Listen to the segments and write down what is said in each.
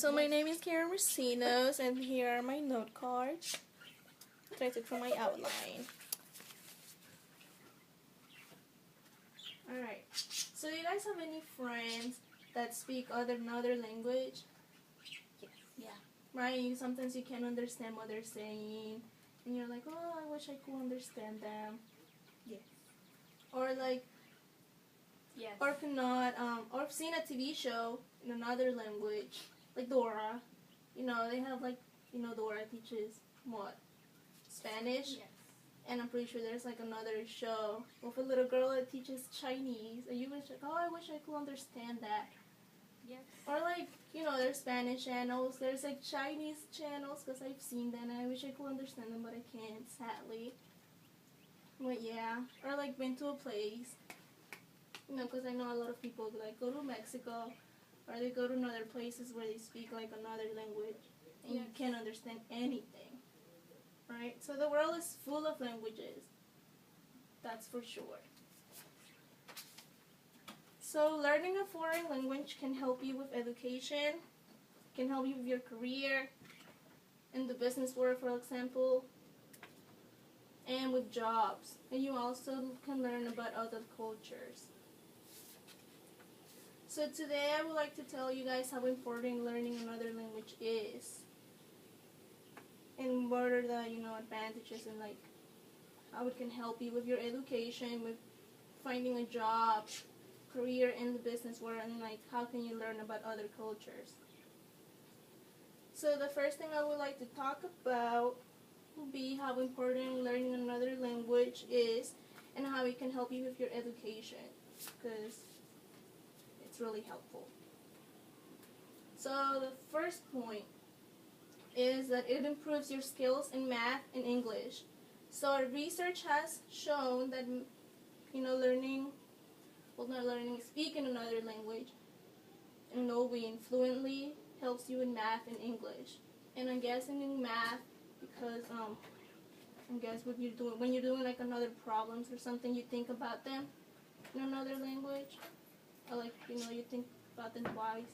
So my name is Karen Racinos, and here are my note cards that I took from my outline. Alright, so do you guys have any friends that speak another language? Yes. Yeah. Right, sometimes you can't understand what they're saying, and you're like, oh, I wish I could understand them. Yes. Or like, yes. Or cannot, or seen a TV show in another language, like Dora. You know, they have like, Dora teaches what? Spanish? Yes. And I'm pretty sure there's like another show with a little girl that teaches Chinese. And you wish, like, oh, I wish I could understand that. Yes. Or like, there's Spanish channels, there's like Chinese channels, because I've seen them and I wish I could understand them, but I can't, sadly. But yeah, or like been to a place, because I know a lot of people like go to Mexico, or they go to other places where they speak like another language, and you can't understand anything, right? So the world is full of languages, that's for sure. So learning a foreign language can help you with education, can help you with your career, in the business world, for example, and with jobs. And you also can learn about other cultures. So today I would like to tell you guys how important learning another language is. And what are the, advantages, and like how it can help you with your education, with finding a job, career in the business world, and like how can you learn about other cultures. So the first thing I would like to talk about will be how important learning another language is, and how it can help you with your education, because it's really helpful. So the first point is that it improves your skills in math and English. So research has shown that, speaking another language and knowing fluently helps you in math and English. And I'm guessing in math because when you're doing like another problems or something, you think about them in another language, or like you think about them twice.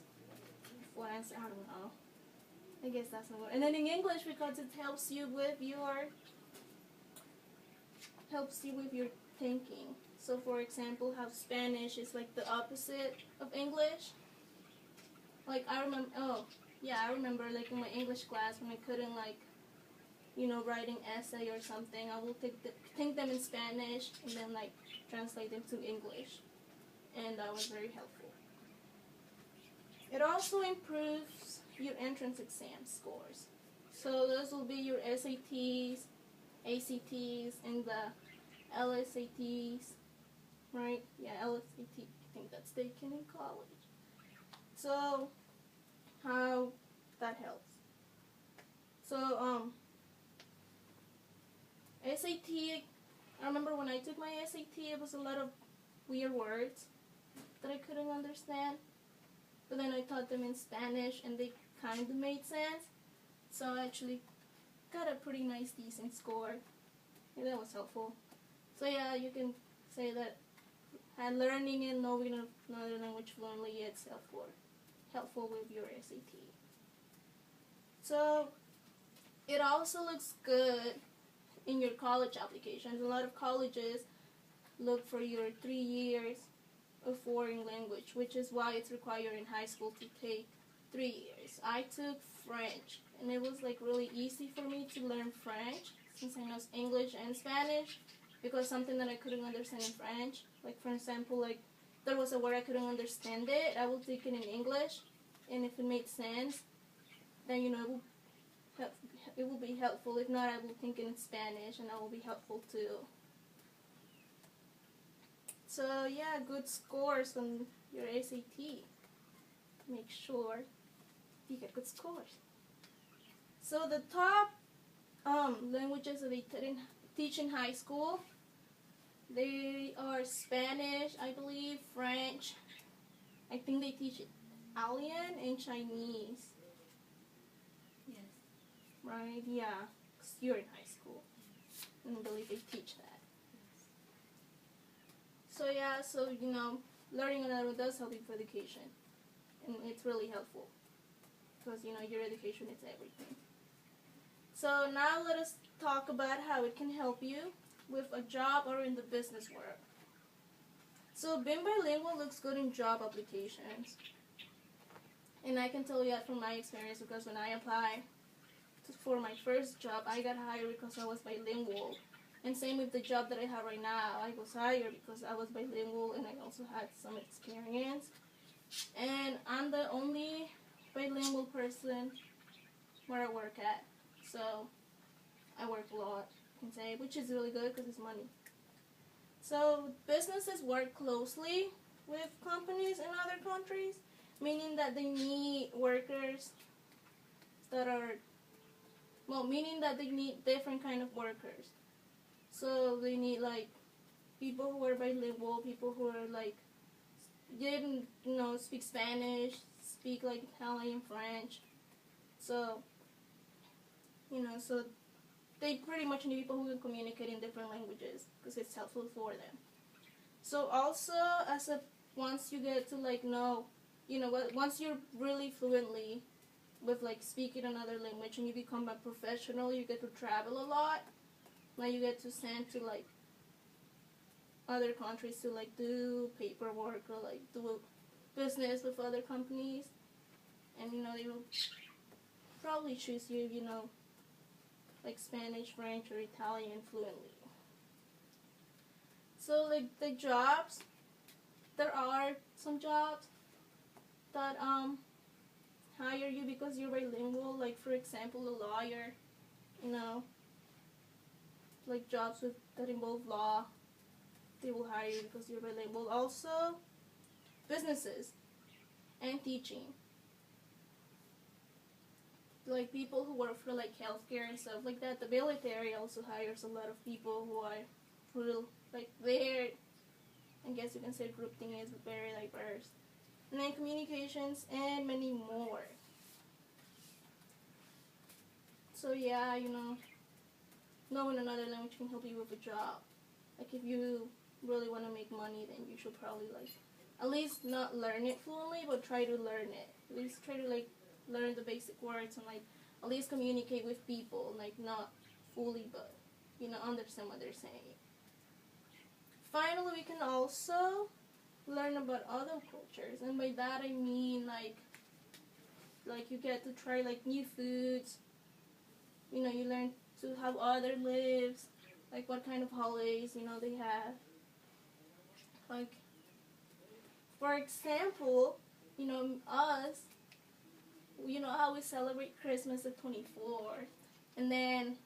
Once, I don't know. I guess that's the word. And then in English, because it helps you with your thinking. So for example, how Spanish is like the opposite of English. Like I remember like in my English class when I couldn't like, write an essay or something, I will think them in Spanish and then like translate them to English. And that was very helpful. It also improves your entrance exam scores. So those will be your SATs, ACTs, and the LSATs, right? Yeah, LSAT, I think that's taken in college. So, how that helps. So, SAT, I remember when I took my SAT, it was a lot of weird words that I couldn't understand. But then I taught them in Spanish, and they kind of made sense. So I actually got a pretty nice, decent score. And that was helpful. So yeah, you can say that learning and knowing another language fluently, it's helpful with your SAT. So it also looks good in your college applications. A lot of colleges look for your 3 years of foreign language, which is why it's required in high school to take 3 years. I took French, and it was like really easy for me to learn French since I know English and Spanish, because something that I couldn't understand in French, like for example, like there was a word I couldn't understand it, I will take it in English, and if it made sense, then it will be helpful. If not, I will think it in Spanish, and that will be helpful too. So yeah, good scores on your SAT. Make sure you get good scores. So the top languages that they teach in high school, they are Spanish, I believe, French. I think they teach Italian and Chinese. Yes. Right? Yeah, 'cause you're in high school, and I believe they teach that. So yeah, learning another does help you for education, and it's really helpful. because your education is everything. So now let us talk about how it can help you with a job or in the business world. So being bilingual looks good in job applications. And I can tell you that from my experience, because when I applied for my first job, I got hired because I was bilingual. And same with the job that I have right now. I was hired because I was bilingual and I also had some experience. And I'm the only bilingual person where I work at. So I work a lot, I can say, which is really good because it's money. So businesses work closely with companies in other countries, meaning that they need workers that are, meaning that they need different kind of workers. So they need like people who are bilingual, people who are like, didn't speak Spanish, speak like Italian, French. So so they pretty much need people who can communicate in different languages because it's helpful for them. So also, once you get to like know, once you're really fluently with like speaking another language and you become a professional, you get to travel a lot. Like you get to send to like other countries to like do paperwork or like do business with other companies, and they will probably choose you, like Spanish, French, or Italian fluently. So like the jobs, there are some jobs that hire you because you're bilingual. Like for example, a lawyer, like jobs that involve law, they will hire you because you're bilingual. Also, businesses and teaching. Like people who work for like healthcare and stuff like that. The military also hires a lot of people who are real, like their, I guess you can say group thing is very diverse. And then communications and many more. So yeah, knowing another language can help you with a job. Like if you really want to make money, then you should probably like at least not learn it fluently, but try to learn it. At least try to like learn the basic words and like at least communicate with people, like not fully, but understand what they're saying. Finally, we can also learn about other cultures, and by that I mean like you get to try like new foods. You learn to how other lives, like what kind of holidays they have. Like for example, us, how we celebrate Christmas the 24th, and then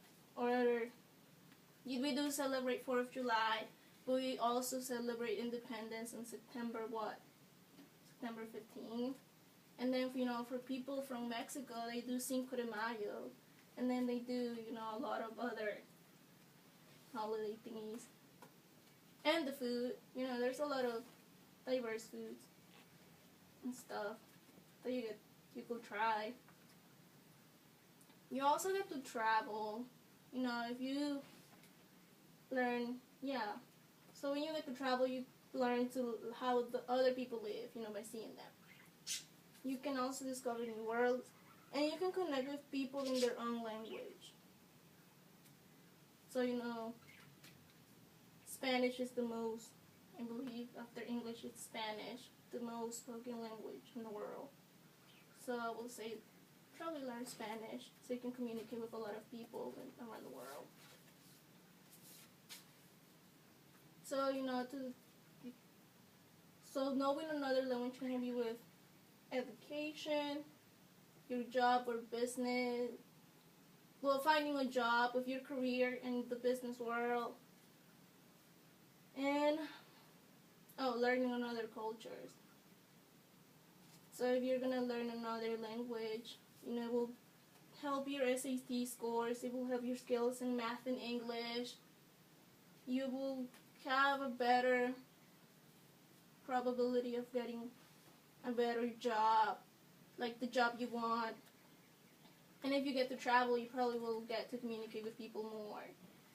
we do celebrate 4th of July, but we also celebrate independence on September 15th. And then for people from Mexico, they do Cinco de Mayo, and then they do a lot of other holiday thingies. And the food, there's a lot of diverse foods and stuff that you could try. You also get to travel, if you learn, so when you get to travel, you learn to how the other people live, by seeing them. You can also discover new worlds, and you can connect with people in their own language. So, Spanish is the most, I believe, after English, it's Spanish, the most spoken language in the world. So I will say, probably learn Spanish so you can communicate with a lot of people around the world. So, so knowing another language can help you with education, your job or business, finding a job with your career in the business world, and learning another cultures. So if you're gonna learn another language, it will help your SAT scores, it will help your skills in math and English. You will have a better probability of getting a better job, like the job you want. And if you get to travel, you probably will get to communicate with people more.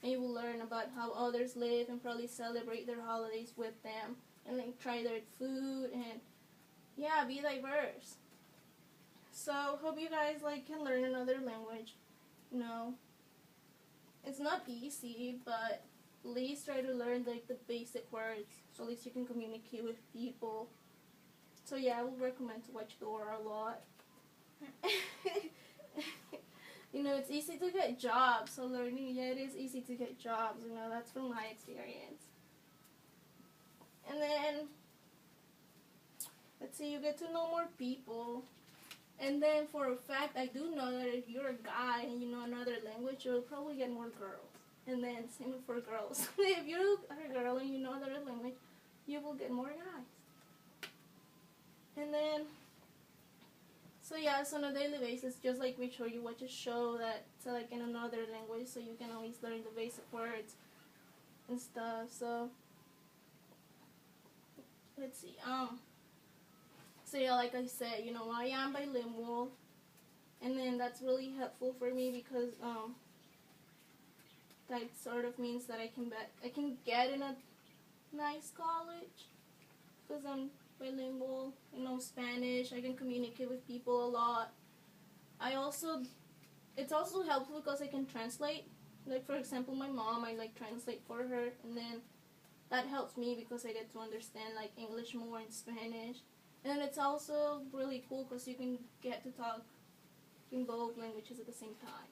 And you will learn about how others live and probably celebrate their holidays with them. And like try their food and, be diverse. So hope you guys like can learn another language. You know, it's not easy, but at least try to learn like the basic words, so at least you can communicate with people. So yeah, I would recommend to watch Dora a lot. You know, it's easy to get jobs, so learning, yeah, it is easy to get jobs, you know, that's from my experience. And then, let's see, you get to know more people. And then, for a fact, I do know that if you're a guy and you know another language, you'll probably get more girls. And then, same for girls. If you are a girl and you know another language, you will get more guys. And then, so yeah, so on a daily basis, just like make sure you watch a show that's like in another language, so you can always learn the basic words and stuff. So let's see. So yeah, like I said, you know, I am bilingual, and then that's really helpful for me because that sort of means that I can get in a nice college because I'm bilingual, you know, Spanish. I can communicate with people a lot. It's also helpful because I can translate. Like, for example, my mom, I like translate for her, and then that helps me because I get to understand like English more and Spanish. And then it's also really cool because you can get to talk in both languages at the same time.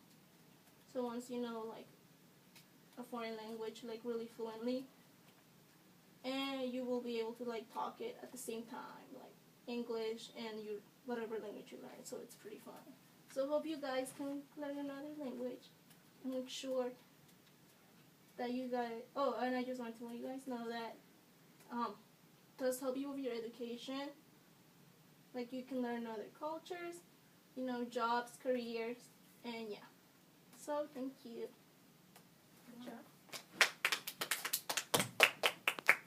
So once you know like a foreign language like really fluently, and you will be able to like talk it at the same time, like English and your whatever language you learn. So it's pretty fun. So hope you guys can learn another language and make sure that you guys. Oh, and I just want to let you guys know that does help you with your education. Like you can learn other cultures, you know, jobs, careers, and yeah. So thank you. Good job.